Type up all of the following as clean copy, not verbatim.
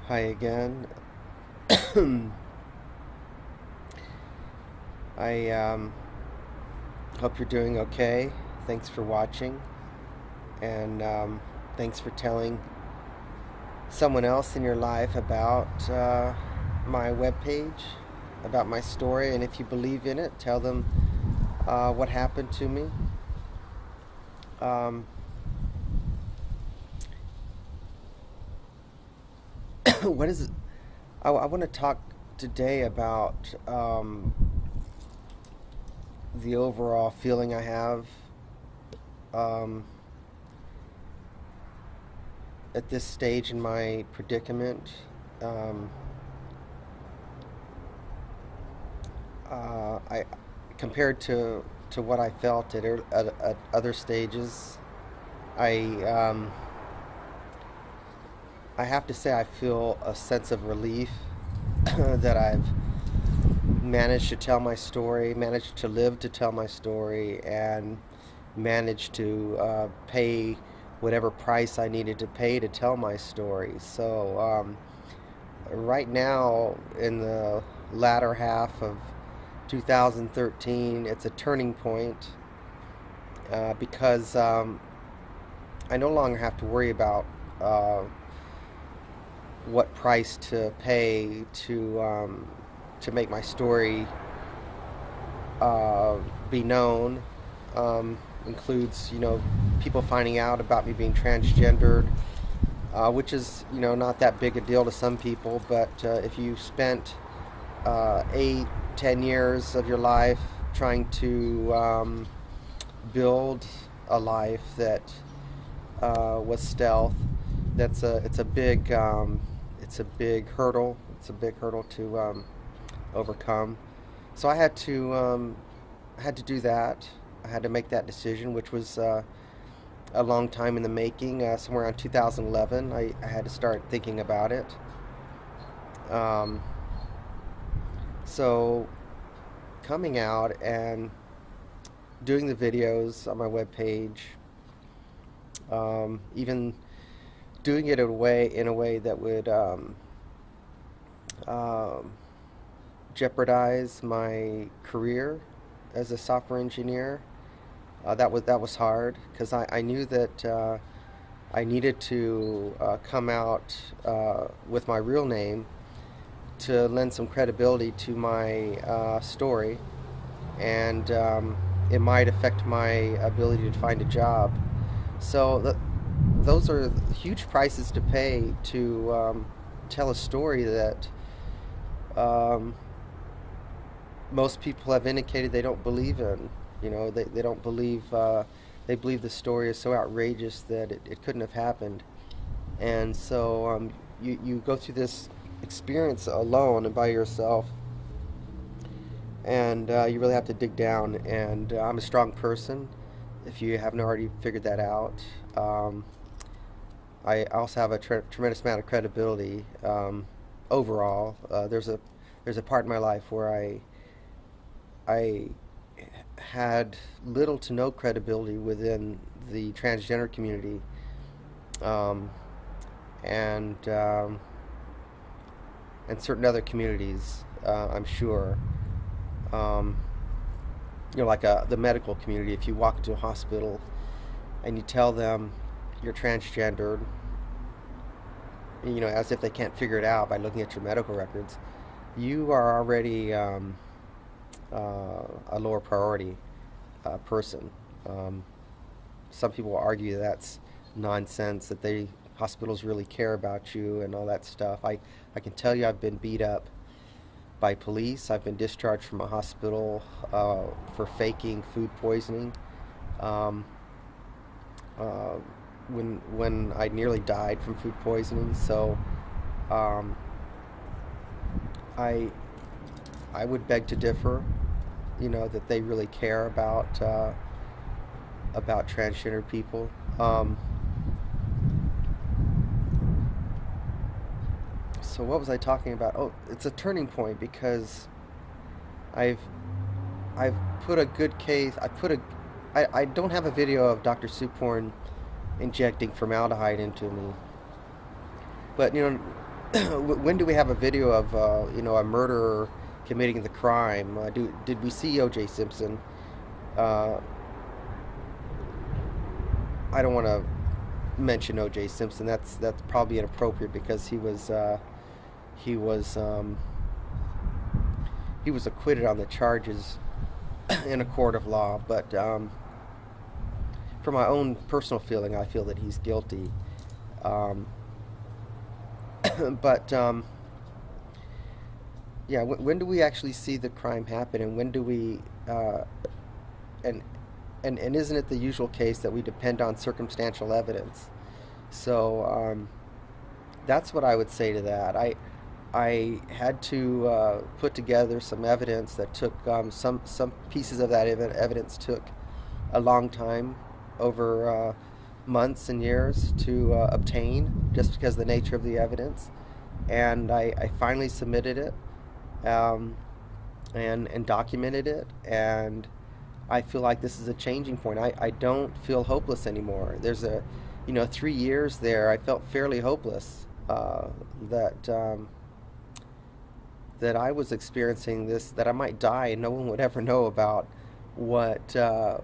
Hi again. I hope you're doing okay. Thanks for watching, and thanks for telling someone else in your life about my webpage, about my story, and if you believe in it, tell them what happened to me. Um, what is it? I want to talk today about the overall feeling I have um, at this stage in my predicament. Um, I compared to what I felt at other stages. I I have to say I feel a sense of relief that I've managed to tell my story, managed to live to tell my story, and managed to pay whatever price I needed to pay to tell my story. So right now, in the latter half of 2013, it's a turning point because I no longer have to worry about uh, what price to pay to make my story uh, be known. Includes, people finding out about me being transgendered, which is, not that big a deal to some people. But if you spent 8, 10 years of your life trying to build a life that was stealth, it's a big hurdle. It's a big hurdle to overcome. So I had to do that. I had to make that decision, which was a long time in the making. Somewhere around 2011, I had to start thinking about it. Um, so coming out and doing the videos on my webpage, even doing it in a way that would um, jeopardize my career as a software engineer. That was hard because I knew that I needed to come out with my real name to lend some credibility to my story, and it might affect my ability to find a job. So those are huge prices to pay to tell a story that um, most people have indicated they don't believe in. They don't believe, they believe the story is so outrageous that it couldn't have happened. And so you go through this experience alone and by yourself, and you really have to dig down. And I'm a strong person, if you haven't already figured that out. Um, I also have a tremendous amount of credibility overall. There's a part in my life where I had little to no credibility within the transgender community, um, and and certain other communities. I'm sure, um, like the medical community. If you walk into a hospital and you tell them you're transgendered, as if they can't figure it out by looking at your medical records, you are already a lower priority person. Um, some people argue that's nonsense, that hospitals really care about you and all that stuff. I can tell you I've been beat up by police. I've been discharged from a hospital for faking food poisoning. Um, uh, when I nearly died from food poisoning. So um, I I would beg to differ. That they really care about transgender people. So what was I talking about? Oh, it's a turning point because I've I've put a good case. I don't have a video of Dr. Suporn injecting formaldehyde into me, but when do we have a video of a murderer committing the crime? Did we see O.J. Simpson? Uh, I don't want to mention O.J. Simpson. That's probably inappropriate because he was um, he was acquitted on the charges in a court of law. But for my own personal feeling, I feel that he's guilty. Um, but yeah, when do we actually see the crime happen, and when do we and and isn't it the usual case that we depend on circumstantial evidence? So that's what I would say to that. I had to put together some evidence that took some pieces of that evidence took a long time, over months and years to obtain, just because of the nature of the evidence. And I finally submitted it, um, and documented it, and I feel like this is a changing point. I don't feel hopeless anymore. There's 3 years there, I felt fairly hopeless, that that I was experiencing this, that I might die and no one would ever know about what I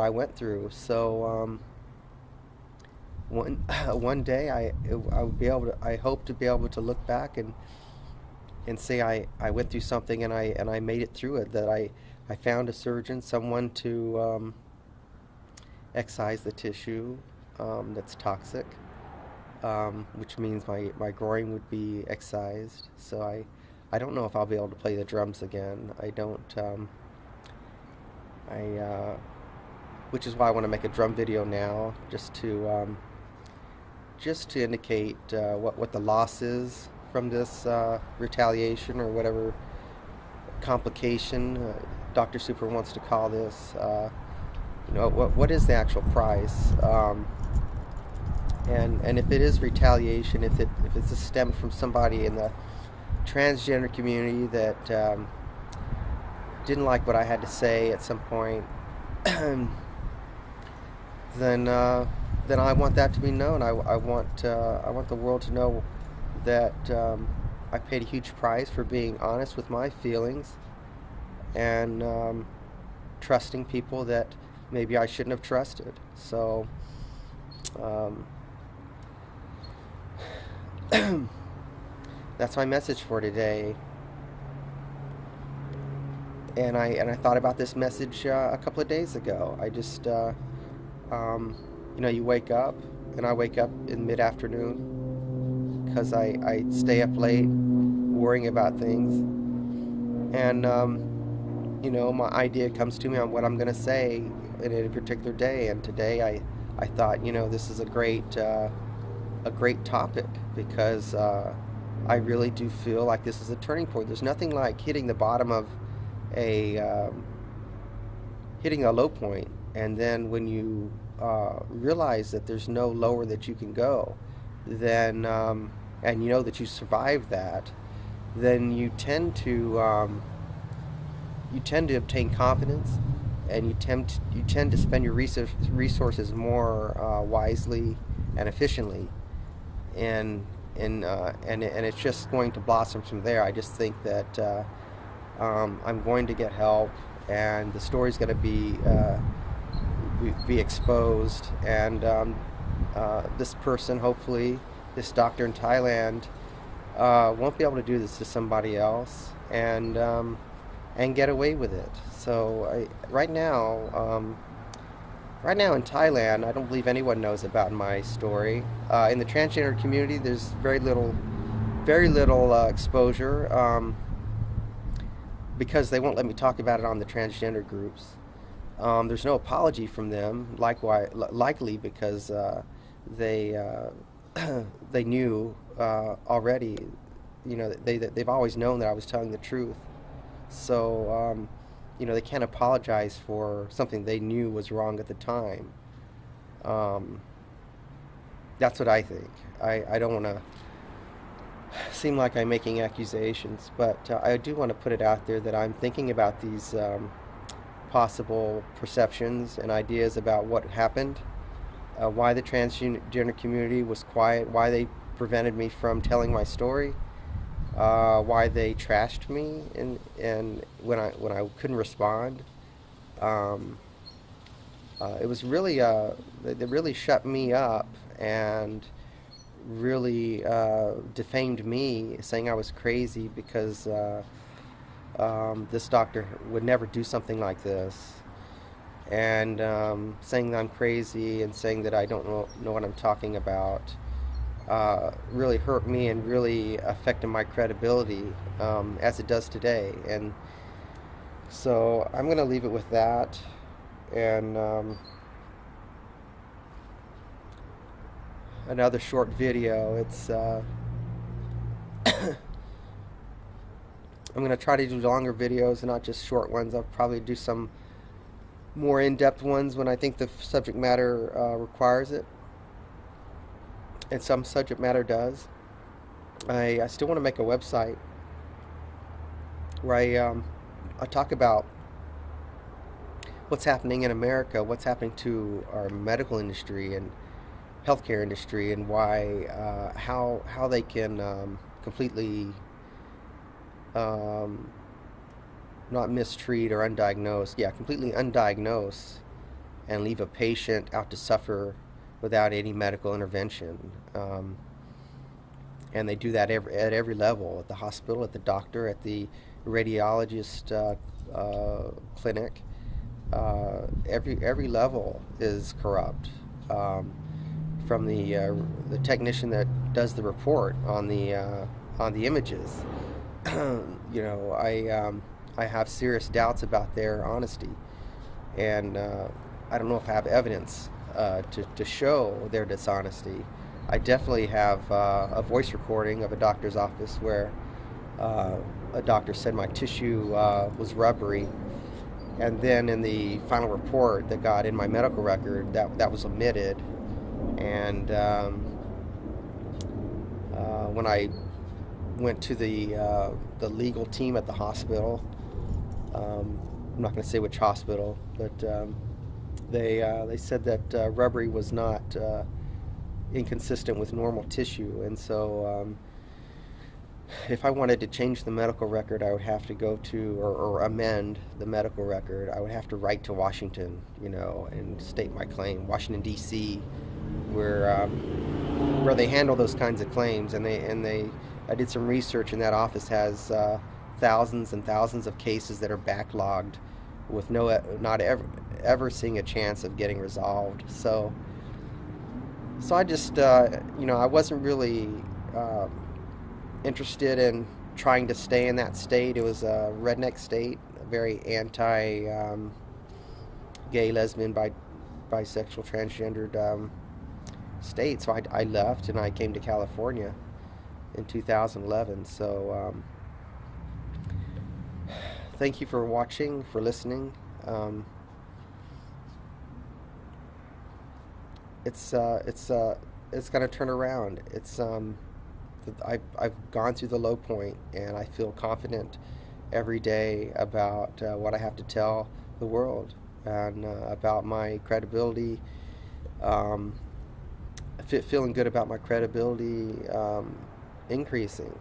went through. So one one day I would be able to, I hope to be able to look back and say I went through something, and I made it through it. That I found a surgeon, someone to excise the tissue that's toxic, which means my groin would be excised. So I don't know if I'll be able to play the drums again. I don't. I Which is why I want to make a drum video now, just to indicate what the loss is from this retaliation, or whatever complication Dr. Super wants to call this. What is the actual price? And if it is retaliation, if it's a stem from somebody in the transgender community that didn't like what I had to say at some point, then I want that to be known. I want the world to know that I paid a huge price for being honest with my feelings, and trusting people that maybe I shouldn't have trusted. So um, that's my message for today. And I thought about this message a couple of days ago. I just you wake up, and I wake up in mid-afternoon because I stay up late worrying about things, and my idea comes to me on what I'm going to say in a particular day. And today I thought, this is a great topic, because I really do feel like this is a turning point. There's nothing like hitting the bottom of hitting a low point, and then when you realize that there's no lower that you can go, then and you know that you survived that, then you tend to obtain confidence, and you tend to spend your resources more wisely and efficiently, and it's just going to blossom from there. I just think that I'm going to get help, and the story's going to be exposed, and this person, hopefully, this doctor in Thailand, won't be able to do this to somebody else, and get away with it. So right now in Thailand, I don't believe anyone knows about my story. In the transgender community, there's very little exposure, because they won't let me talk about it on the transgender groups. There's no apology from them, likely because they they knew already. They've always known that I was telling the truth. So they can't apologize for something they knew was wrong at the time. Um, that's what I think. I don't want to seem like I'm making accusations, but I do want to put it out there that I'm thinking about these possible perceptions and ideas about what happened, why the transgender community was quiet, why they prevented me from telling my story, why they trashed me, and when I couldn't respond. Um, it was really they really shut me up and really defamed me, saying I was crazy because this doctor would never do something like this, and saying that I'm crazy and saying that I don't know what I'm talking about. Really hurt me and really affected my credibility, as it does today. And so I'm going to leave it with that. And another short video. I'm going to try to do longer videos and not just short ones. I'll probably do some more in-depth ones when I think the subject matter requires it. And some subject matter does. I still want to make a website where I talk about what's happening in America, what's happening to our medical industry and healthcare industry, and why how they can completely not mistreat or undiagnose, completely undiagnose and leave a patient out to suffer without any medical intervention. And they do that at every level, at the hospital, at the doctor, at the radiologist clinic. Every level is corrupt. From the technician that does the report on the images. I have serious doubts about their honesty, and I don't know if I have evidence to show their dishonesty. I definitely have a voice recording of a doctor's office where a doctor said my tissue was rubbery, and then in the final report that got in my medical record, that was omitted. And when I went to the legal team at the hospital, I'm not going to say which hospital, but they said that rubbery was not inconsistent with normal tissue, and so if I wanted to change the medical record, I would have to go to or amend the medical record. I would have to write to Washington, and state my claim. Washington D.C., where they handle those kinds of claims, and I did some research, and that office has thousands and thousands of cases that are backlogged with not ever seeing a chance of getting resolved. So I just I wasn't really interested in trying to stay in that state. It was a redneck state, a very anti gay, lesbian, bisexual, transgendered state. So I left and I came to California in 2011. So thank you for watching, for listening. It's gonna turn around. I've gone through the low point, and I feel confident every day about what I have to tell the world, and about my credibility. Feeling good about my credibility increasing.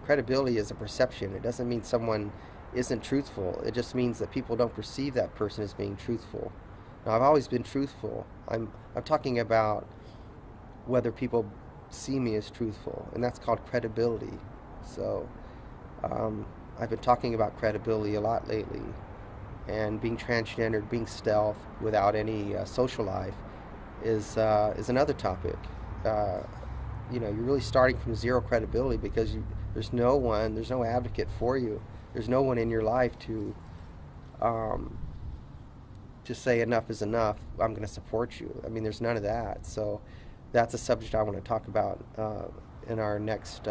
Credibility is a perception. It doesn't mean someone isn't truthful. It just means that people don't perceive that person as being truthful. Now, I've always been truthful. I'm talking about whether people see me as truthful, and that's called credibility. So I've been talking about credibility a lot lately, and being transgendered, being stealth without any social life is another topic. You're really starting from zero credibility because there's no advocate for you. There's no one in your life to say enough is enough. I'm going to support you. I mean, there's none of that. So that's a subject I want to talk about in our next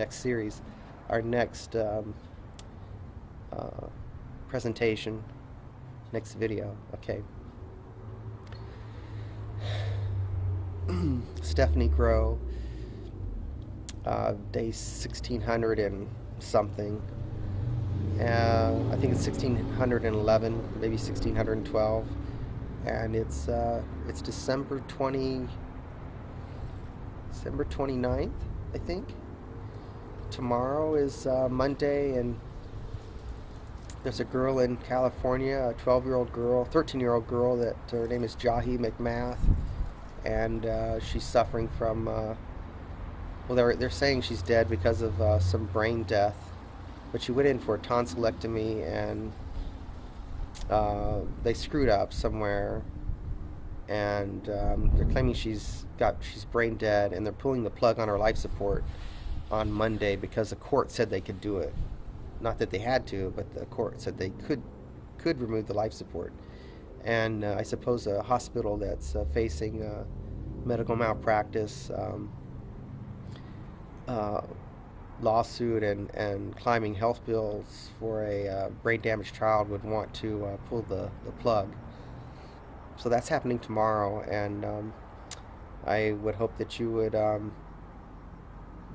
series, our next presentation, next video. Okay. Stephanie Crow, day 1600 and something. I think it's 1611, maybe 1612, and it's December 20. December 29th, I think. Tomorrow is Monday, and there's a girl in California, a 12-year-old girl, 13-year-old girl, that her name is Jahi McMath, and she's suffering from, well, they're saying she's dead because of some brain death, but she went in for a tonsillectomy, and they screwed up somewhere, and they're claiming she's brain dead, and they're pulling the plug on her life support on Monday because the court said they could do it. Not that they had to, but the court said they could remove the life support. And I suppose a hospital that's facing medical malpractice, lawsuit, and climbing health bills for a brain damaged child would want to pull the plug. So that's happening tomorrow, and I would hope that you would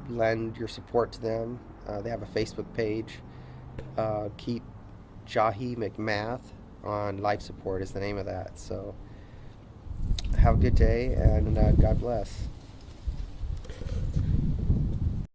lend your support to them. They have a Facebook page. Keep Jahi McMath on life support is the name of that. So have a good day, and God bless.